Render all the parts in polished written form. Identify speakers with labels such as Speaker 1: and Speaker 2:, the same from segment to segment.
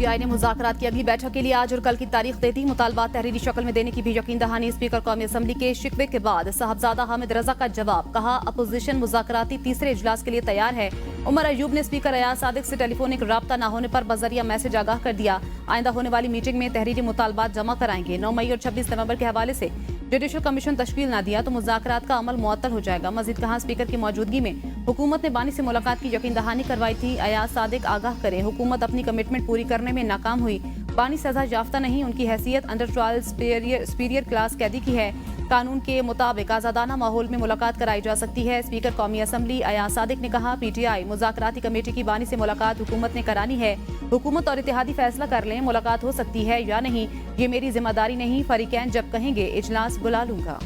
Speaker 1: PTI ने मुज़ाकरात की अगली बैठक के लिए आज और कल की तारीख दे दी। मुतालबात तहरीरी शक्ल में देने की भी यकीन दहानी। स्पीकर कौमी असम्बली के शिकवे के बाद साहबजादा हामिद रजा का जवाब, कहा अपोजिशन मुज़ाकराती तीसरे इजलास के लिए तैयार है। उमर अयूब ने स्पीकर अयाज सादिक से टेलीफोनिक राब्ता न होने पर बजरिया मैसेज आगाह कर दिया। आइंदा होने वाली मीटिंग में तहरीरी मुतालबात जमा कराएंगे। 9 मई और 26 नवंबर के हवाले से जुडिशल कमीशन तश्कील न दिया तो मुज़ाकरात का अमल मुअत्तल हो जाएगा। मजीद कहा स्पीकर की मौजूदगी में हुकूमत ने बानी से मुलाकात की यकीन दहानी करवाई थी। अयाज सादिक आगाह करें, हुकूमत अपनी कमिटमेंट पूरी करने में नाकाम हुई। बानी सजा याफ्ता नहीं, उनकी हैसियत अंडर ट्रायल सुपीरियर क्लास कैदी की है। कानून के मुताबिक आज़ादाना माहौल में मुलाकात कराई जा सकती है। स्पीकर कौमी असम्बली अयाज सादिक ने कहा पीटीआई मुज़ाकराती कमेटी की बानी से मुलाकात हुकूमत ने करानी है। हुकूमत और इत्तेहादी फैसला कर लें मुलाकात हो सकती है या नहीं, ये मेरी जिम्मेदारी नहीं। फरीकैन जब कहेंगे इजलास बुला लूंगा।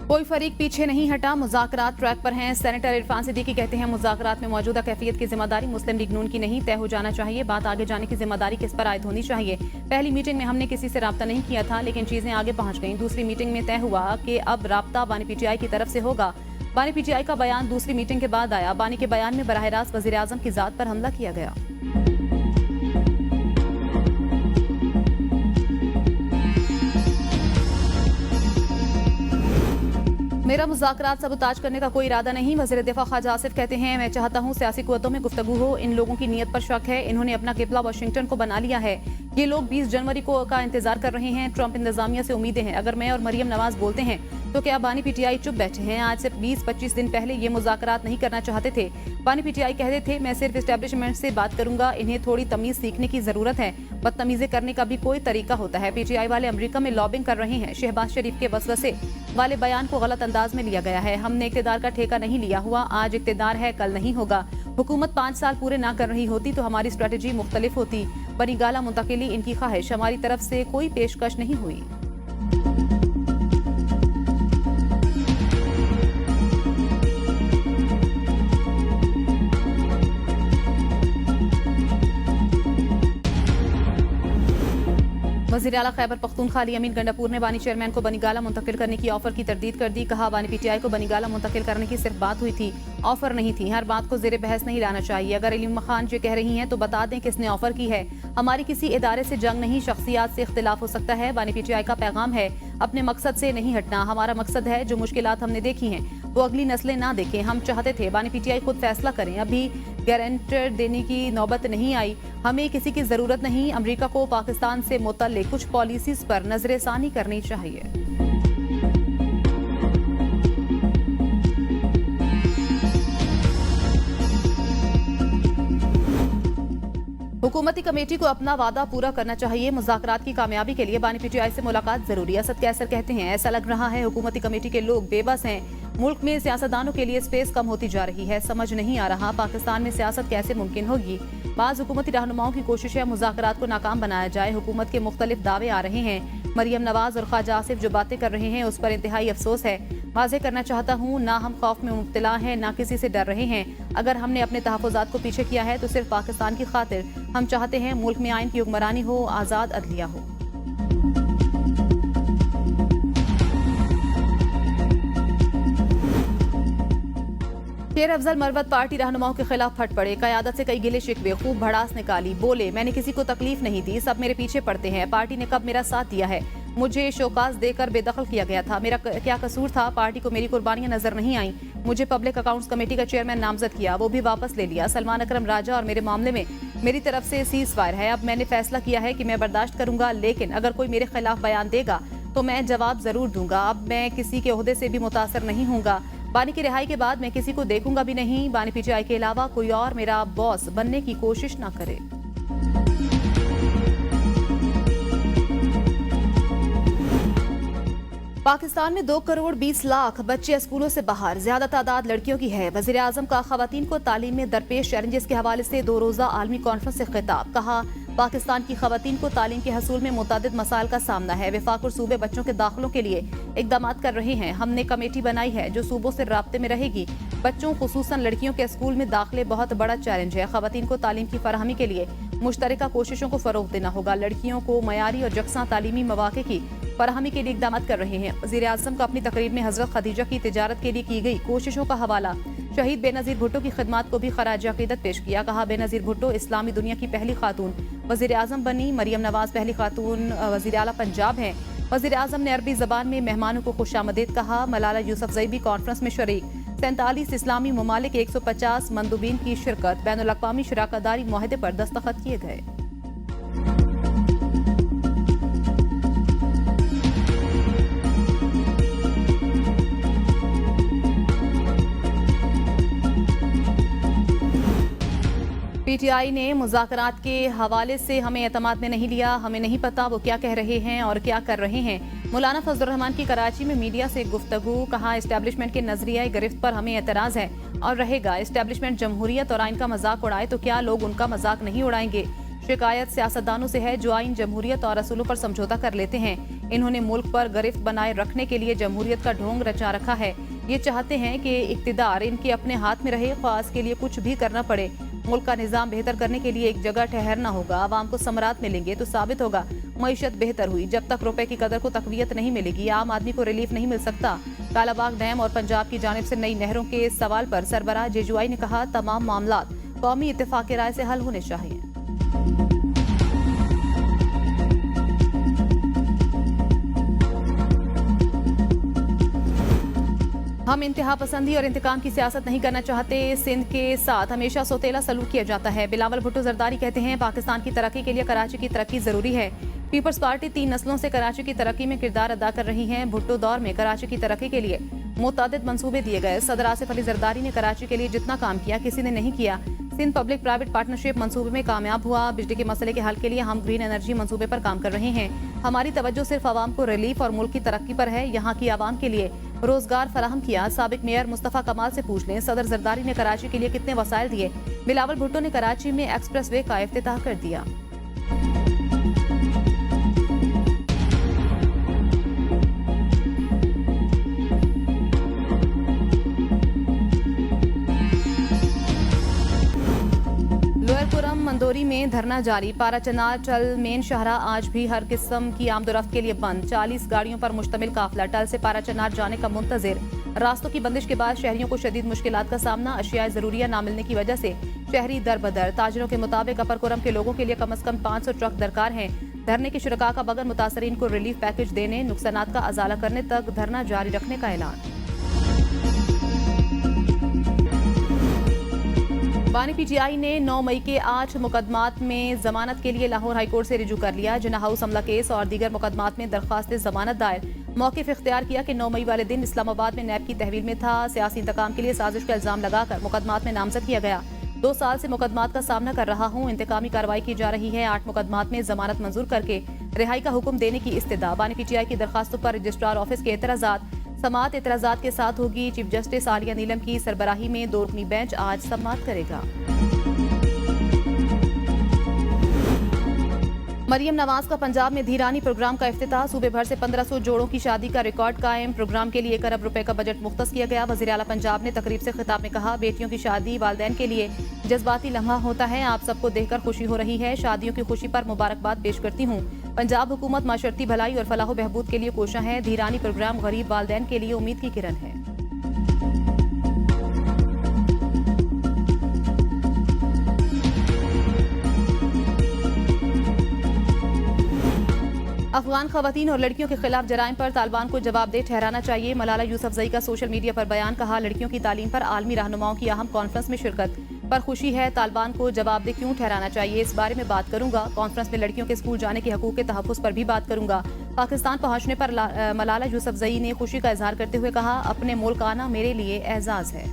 Speaker 1: कोई फरीक पीछे नहीं हटा, मुज़ाकरात ट्रैक पर हैं। सेनेटर इरफान सिद्दीकी कहते हैं मुज़ाकरात में मौजूदा कैफियत की जिम्मेदारी मुस्लिम लीग नून की नहीं, तय हो जाना चाहिए। बात आगे जाने की जिम्मेदारी किस पर आयद होनी चाहिए। पहली मीटिंग में हमने किसी से राब्ता नहीं किया था, लेकिन चीजें आगे पहुंच गईं। दूसरी मीटिंग में तय हुआ कि अब राब्ता बानी पीटीआई की तरफ से होगा। बानी पीटीआई का बयान दूसरी मीटिंग के बाद आया। बानी के बयान में बराह रास्त वज़ीर आज़म की जात पर हमला किया गया। मेरा मुज़ाकरात सबूताज करने का कोई इरादा नहीं। वज़ीर दिफा ख्वाजा आसिफ कहते हैं मैं चाहता हूँ सियासी कुव्वतों में गुफ्तगू हो। इन लोगों की नीयत पर शक है। इन्होंने अपना किबला वाशिंगटन को बना लिया है। ये लोग 20 जनवरी को का इंतजार कर रहे हैं। ट्रंप इंतजामिया से उम्मीदें हैं। अगर मैं और मरियम नवाज बोलते हैं तो क्या बानी पीटीआई चुप बैठे हैं? आज से 20-25 दिन पहले ये मुज़ाकरात नहीं करना चाहते थे। बानी पीटीआई कहते थे मैं सिर्फ एस्टेब्लिशमेंट से बात करूंगा, इन्हें थोड़ी तमीज सीखने की जरूरत है। बदतमीजी करने का भी कोई तरीका होता है। पीटीआई वाले अमेरिका में लॉबिंग कर रहे हैं। शहबाज शरीफ के वसवसे वाले बयान को गलत अंदाज में लिया गया है। हमने इक़्तिदार का ठेका नहीं लिया हुआ। आज इक़्तिदार है, कल नहीं होगा। हुकूमत 5 साल पूरे ना कर रही होती तो हमारी स्ट्रेटेजी मुख्तलिफ होती। बनी गाला मुंतकिली इनकी ख्वाहिश, हमारी तरफ से कोई पेशकश नहीं हुई। वज़ीर आला खैबर पख्तूनख्वा अली अमीन गंडापुर ने बानी चेयरमैन को बनीगाला मुंतकिल करने की ऑफर की तरदीद कर दी। कहा बानी पीटीआई को बनीगाला मुंतकिल करने की सिर्फ बात हुई थी, ऑफर नहीं थी। हर बात को ज़ेरे बहस नहीं लाना चाहिए। अगर इल्म खान जो कह रही हैं तो बता दें किसने ऑफर की है। हमारी किसी इदारे से जंग नहीं, शख्सियात से इख्तिलाफ हो सकता है। बानी पीटीआई का पैगाम है अपने मकसद से नहीं हटना। हमारा मकसद है जो मुश्किलात हमने देखी हैं वो अगली नस्लें ना देखें। हम चाहते थे बानी पीटीआई खुद फैसला करें। अभी गारंटर देने की नौबत नहीं आई। हमें किसी की जरूरत नहीं। अमेरिका को पाकिस्तान से मुतल्लिक कुछ पॉलिसीज पर नजरसानी करनी चाहिए। हुकूमती कमेटी को अपना वादा पूरा करना चाहिए। मुज़ाकरात की कामयाबी के लिए बानी पीटीआई से मुलाकात जरूरी। असद कैसर कहते हैं ऐसा लग रहा है हुकूमती कमेटी के लोग बेबस हैं। मुल्क में सियासतदानों के लिए स्पेस कम होती जा रही है। समझ नहीं आ रहा पाकिस्तान में सियासत कैसे मुमकिन होगी। बाज़ हुकूमती रहनुमाओं की कोशिश है मुज़ाकरात को नाकाम बनाया जाए। हुकूमत के मुख्तलिफ दावे आ रहे हैं। मरियम नवाज और ख्वाजा आसिफ जो बातें कर रहे हैं उस पर इंतहाई अफसोस है। वाज़ेह करना चाहता हूँ ना हम खौफ में मुब्तला हैं ना किसी से डर रहे हैं। अगर हमने अपने तहफ़्फ़ुज़ात को पीछे किया है तो सिर्फ पाकिस्तान की खातिर। हम चाहते हैं मुल्क में आइन की हुक्मरानी हो, आज़ाद अदलिया हो। शेर अफजल मरवत पार्टी रहनुमाओं के खिलाफ फट पड़े। क़यादत से कई गिले शिकवे, खूब भड़ास निकाली। बोले मैंने किसी को तकलीफ नहीं दी, सब मेरे पीछे पड़ते हैं। पार्टी ने कब मेरा साथ दिया है? मुझे शोकाज देकर बेदखल किया गया था। मेरा क्या कसूर था? पार्टी को मेरी कुर्बानियां नजर नहीं आई। मुझे पब्लिक अकाउंट्स कमेटी का चेयरमैन नामजद किया, वो भी वापस ले लिया। सलमान अकरम राजा और मेरे मामले में मेरी तरफ से सीज फायर है। अब मैंने फैसला किया है कि मैं बर्दाश्त करूंगा, लेकिन अगर कोई मेरे खिलाफ बयान देगा तो मैं जवाब जरूर दूंगा। अब मैं किसी के ओहदे से भी मुतासर नहीं हूँगा। बानी की रिहाई के बाद मैं किसी को देखूंगा भी नहीं। बानी पीटीआई के अलावा कोई और मेरा बॉस बनने की कोशिश ना करे। पाकिस्तान में 2 करोड़ 20 लाख बच्चे स्कूलों से बाहर, ज्यादा तादाद लड़कियों की है। वज़ीर आज़म का ख़वातीन को तालीम में दरपेश चैलेंजेस के हवाले से 2 रोज़ा आलमी कॉन्फ्रेंस से खिताब। कहा पाकिस्तान की ख़वातीन को तालीम के हसूल में मुतादिद मसाइल का सामना है। वफाक और सूबे बच्चों के दाखिलों के लिए इक़दाम कर रहे हैं। हमने कमेटी बनाई है जो सूबों से राब्ते में रहेगी। बच्चों खुसूसन लड़कियों के स्कूल में दाखिले बहुत बड़ा चैलेंज है। ख़वातीन को तालीम की फराहमी के लिए मुश्तरका कोशिशों को फरोग देना होगा। लड़कियों को मयारी और यकसां तालीमी मौके की फराहमी के लिए इकदाम कर रहे हैं। वज़ीर आज़म का अपनी तकरीर में हज़रत खदीजा की तिजारत के लिए की गई कोशिशों का हवाला, शहीद बेनज़ीर भुट्टो की खिदमत को भी खराज अक़ीदत पेश किया। कहा, बेनज़ीर भुट्टो इस्लामी दुनिया की पहली खातून वज़ीर आज़म बनी। मरियम नवाज पहली खातून वज़ीर आला पंजाब हैं। वज़ीर आज़म ने अरबी ज़बान में मेहमानों को खुशामदीद कहा। मलाला यूसुफ़ज़ई भी कॉन्फ्रेंस में शरीक। 47 इस्लामी ममालिक 150 मंदूबीन की शिरकत। बैनुल अक़वामी शराकतदारी मुआहदे पर दस्तखत किए गए। पीटीआई ने मुज़ाकरात के हवाले से हमें एतमाद में नहीं लिया, हमें नहीं पता वो क्या कह रहे हैं और क्या कर रहे हैं। मौलाना फजलुर रहमान की कराची में मीडिया से गुफ्तगू। कहा, इस्टेब्लिशमेंट के नजरिया गिरफ्त पर हमें एतराज़ है और रहेगा। इस्टेब्लिशमेंट जमहूरियत और आइन का मजाक उड़ाए तो क्या लोग उनका मजाक नहीं उड़ाएंगे। शिकायत सियासतदानों से है जो आइन, जमहूरियत और असूलों पर समझौता कर लेते हैं। इन्होंने मुल्क पर गिरफ्त बनाए रखने के लिए जमहूरियत का ढोंग रचा रखा है। ये चाहते हैं कि इक्तिदार इनके अपने हाथ में रहे, ख्वास के लिए कुछ भी करना पड़े। मुल्क का निज़ाम बेहतर करने के लिए एक जगह ठहरना होगा। आवाम को समरात मिलेंगे तो साबित होगा मईशत बेहतर हुई। जब तक रुपए की कदर को तकवीयत नहीं मिलेगी, आम आदमी को रिलीफ नहीं मिल सकता। कालाबाग डैम और पंजाब की जानिब से नई नहरों के सवाल पर सरबराह जेजुआई ने कहा, तमाम मामला कौमी इत्तेफाक की राय से हल होने चाहिए। हम इंतहा पसंदी और इंतकाम की सियासत नहीं करना चाहते। सिंध के साथ हमेशा सौतेला सलूक किया जाता है। बिलावल भुट्टो जरदारी कहते हैं, पाकिस्तान की तरक्की के लिए कराची की तरक्की जरूरी है। पीपल्स पार्टी 3 नस्लों से कराची की तरक्की में किरदार अदा कर रही है। भुट्टो दौर में कराची की तरक्की के लिए मुतअद्दिद मंसूबे दिए गए। सदर आसिफ अली जरदारी ने कराची के लिए जितना काम किया किसी ने नहीं किया। सिंध पब्लिक प्राइवेट पार्टनरशिप मंसूबे में कामयाब हुआ। बिजली के मसले के हल के लिए हम ग्रीन एनर्जी मंसूबे पर काम कर रहे हैं। हमारी तवज्जो सिर्फ आवाम को रिलीफ और मुल्क की तरक्की पर है। यहाँ की आवाम के लिए रोजगार फराहम किया। साबिक मेयर मुस्तफा कमाल से पूछ लें, सदर जरदारी ने कराची के लिए कितने वसाइल दिए। बिलावल भुट्टो ने कराची में एक्सप्रेस वे का इफ्तिताह कर दिया। मंदोरी में धरना जारी। पाराचनार टल मेन शहरा आज भी हर किस्म की आमदोरफ्त के लिए बंद। 40 गाड़ियों पर मुश्तमिल काफिला टल से पाराचनार जाने का मुंतजिर। रास्तों की बंदिश के बाद शहरियों को शदीद मुश्किलात का सामना। अशियाए जरूरिया न मिलने की वजह से शहरी दर बदर। ताजरों के मुताबिक अपर कुरम के लोगों के लिए कम अज कम 500 ट्रक दरकार हैं। धरने के शुरका का बगैर मुतासरीन को रिलीफ पैकेज देने, नुकसानात का अजाला करने तक धरना जारी रखने का ऐलान। बानी पीटीआई ने 9 मई के 8 मुकदमात में जमानत के लिए लाहौर हाईकोर्ट से रिजू कर लिया। जिन्ना हाउस हमला केस और दीगर मुकदमात में दरख्वास्त जमानत दायर। मौक़िफ़ इख्तियार किया कि 9 मई वाले दिन इस्लामाबाद में नैब की तहवील में था। सियासी इंतकाम के लिए साजिश का इल्जाम लगाकर मुकदमात में नामजद किया गया। 2 साल से मुकदमात का सामना कर रहा हूँ। इंतकामी कार्रवाई की जा रही है। 8 मुकदमात में जमानत मंजूर करके रिहाई का हुक्म देने की इस्तदा। बानी पीटीआई की दरखास्तों पर रजिस्ट्रार ऑफिस के एतराज़ात समाअत एतराज़ात के साथ होगी। चीफ जस्टिस आलिया नीलम की सरबराही में 2 रुकनी बेंच आज समाअत करेगा। मरियम नवाज का पंजाब में धीरानी प्रोग्राम का इफ्तिताह। सूबे भर से 1500 जोड़ों की शादी का रिकॉर्ड कायम। प्रोग्राम के लिए 1 अरब रुपए का बजट मुख्तस किया गया। वज़ीर आला पंजाब ने तकरीब से खिताब में कहा, बेटियों की शादी वालिदैन के लिए जज्बाती लम्हा होता है। आप सबको देखकर खुशी हो रही है। शादियों की खुशी पर मुबारकबाद पेश करती हूँ। पंजाब हुकूमत माशरती भलाई और फलाह बहबूद के लिए कोशा है। धीरानी प्रोग्राम गरीब वालिदैन के लिए उम्मीद की किरण है। अफगान खवातीन और लड़कियों के खिलाफ जराइम पर तालिबान को जवाबदेह ठहराना चाहिए। मलाला यूसुफ़ज़ई का सोशल मीडिया पर बयान। कहा, लड़कियों की तालीम पर आलमी रहनुमाओं की अहम कॉन्फ्रेंस में शिरकत पर खुशी है। तालिबान को जवाबदेह क्यों ठहराना चाहिए, इस बारे में बात करूंगा। कॉन्फ्रेंस में लड़कियों के स्कूल जाने के हकूक के तहफ़्फ़ुज़ पर भी बात करूंगा। पाकिस्तान पहुंचने पर मलाला यूसुफ़ज़ई ने खुशी का इजहार करते हुए कहा, अपने मुल्क आना मेरे लिए एजाज़ है।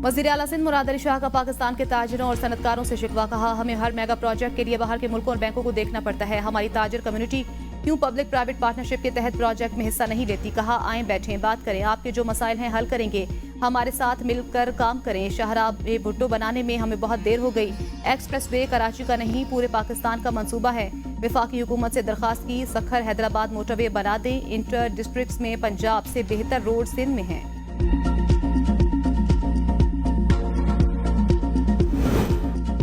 Speaker 1: वज़ीर आला सिंध मुराद अली शाह का पाकिस्तान के ताजिरों और सनतकारों से शिकवा। कहा, हमें हर मेगा प्रोजेक्ट के लिए बाहर के मुल्कों और बैंकों को देखना पड़ता है। हमारी ताजिर कम्युनिटी क्यों पब्लिक प्राइवेट पार्टनरशिप के तहत प्रोजेक्ट में हिस्सा नहीं लेती। कहा, आएं बैठें बात करें, आपके जो मसाइल हैं हल करेंगे, हमारे साथ मिलकर काम करें। शाहराब भुट्टो बनाने में हमें बहुत देर हो गई। एक्सप्रेस वे कराची का नहीं पूरे पाकिस्तान का मंसूबा है। वफाकी हुकूमत से दरखास्त की, सखर हैदराबाद मोटरवे बना दें। इंटर डिस्ट्रिक्ट में पंजाब से बेहतर रोड सिंध में है।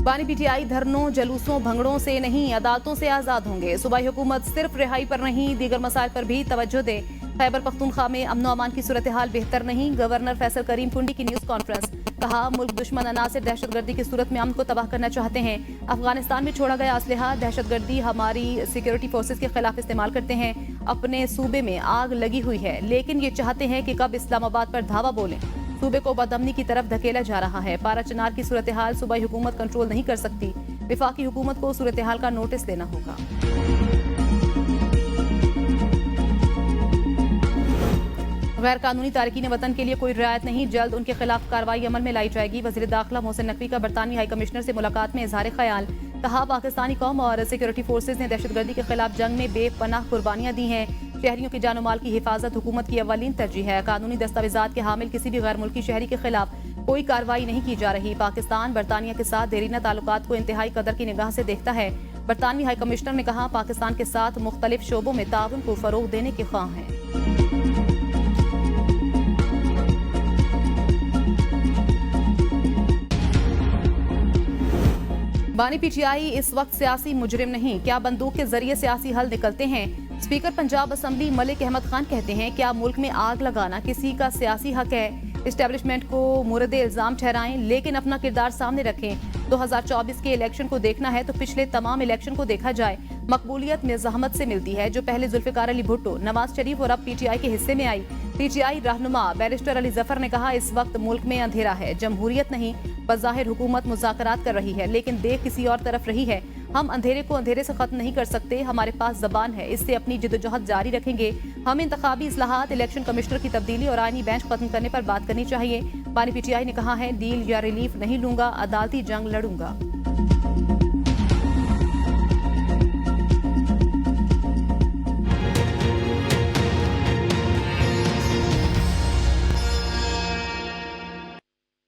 Speaker 1: बानी पीटीआई धरनों, जलूसों, भंगड़ों से नहीं अदालतों से आजाद होंगे। सूबाई हुकूमत सिर्फ रिहाई पर नहीं दीगर मसाइल पर भी तवज्जो दे। खैबर पख्तूनख्वा में अमनो अमान की सूरत हाल बेहतर नहीं। गवर्नर फैसल करीम कुंडी की न्यूज कॉन्फ्रेंस। कहा मुल्क दुश्मन अनासिर दहशतगर्दी की सूरत में अमन को तबाह करना चाहते हैं। अफगानिस्तान में छोड़ा गया असलहा दहशतगर्दी हमारी सिक्योरिटी फोर्सेस के खिलाफ इस्तेमाल करते हैं। अपने सूबे में आग लगी हुई है लेकिन ये चाहते हैं कि कब इस्लामाबाद पर धावा बोलें। सूबे को बदअमनी की तरफ धकेला जा रहा है। पारा चनार की सूरत हाल सूबाई हुकूमत कंट्रोल नहीं कर सकती। विफाकी हुकूमत को सूरत हाल का नोटिस देना होगा। गैर कानूनी तारकीन वतन के लिए कोई रियायत नहीं, जल्द उनके खिलाफ कार्रवाई अमल में लाई जाएगी। वज़ीर दाखिला मोहसिन नकवी का बरतानवी हाई कमिश्नर से मुलाकात में इजहार ख्याल। कहा पाकिस्तानी कौम और सिक्योरिटी फोर्सेज ने दहशतगर्दी के खिलाफ जंग में बेपनाह कुर्बानियां दी हैं। शहरियों की जानो माल की हिफाजत हुकूमत की अव्वलीन तरजीह है। कानूनी दस्तावेजात के हामिल किसी भी गैर मुल्की शहरी के खिलाफ कोई कार्रवाई नहीं की जा रही। पाकिस्तान बरतानिया के साथ देरीना ताल्लुकात को इंतहाई कदर की निगाह से देखता है। बरतानवी हाई कमिश्नर ने कहा पाकिस्तान के साथ मुख्तलिफ शोबों में ताउन को फरोग देने के ख्वाह हैं। बानी पीटीआई इस वक्त सियासी मुजरिम नहीं, क्या बंदूक के जरिए सियासी हल निकलते हैं। स्पीकर पंजाब असम्बली मलिक अहमद खान कहते हैं क्या मुल्क में आग लगाना किसी का सियासी हक है। इस्टेब्लिशमेंट को मुर्द इल्जाम ठहराएं लेकिन अपना किरदार सामने रखें। 2024 के इलेक्शन को देखना है तो पिछले तमाम इलेक्शन को देखा जाए। मकबूलियत में जहमत से मिलती है जो पहले जुल्फिकार अली भुट्टो, नवाज शरीफ और अब पीटीआई के हिस्से में आई। पीटीआई रहनुमा बैरिस्टर अली जफर ने कहा इस वक्त मुल्क में अंधेरा है, जमहूरियत नहीं। बज़ाहिर हुकूमत मुज़ाकरात कर रही है लेकिन देख किसी और तरफ रही है। हम अंधेरे को अंधेरे से खत्म नहीं कर सकते। हमारे पास जबान है, इससे अपनी जिद्दोजहद जारी रखेंगे। हम इंतखाबी इस्लाहात, इलेक्शन कमिश्नर की तब्दीली और आईनी बेंच खत्म करने पर बात करनी चाहिए। बानी पीटीआई ने कहा है डील या रिलीफ नहीं लूंगा, अदालती जंग लड़ूंगा।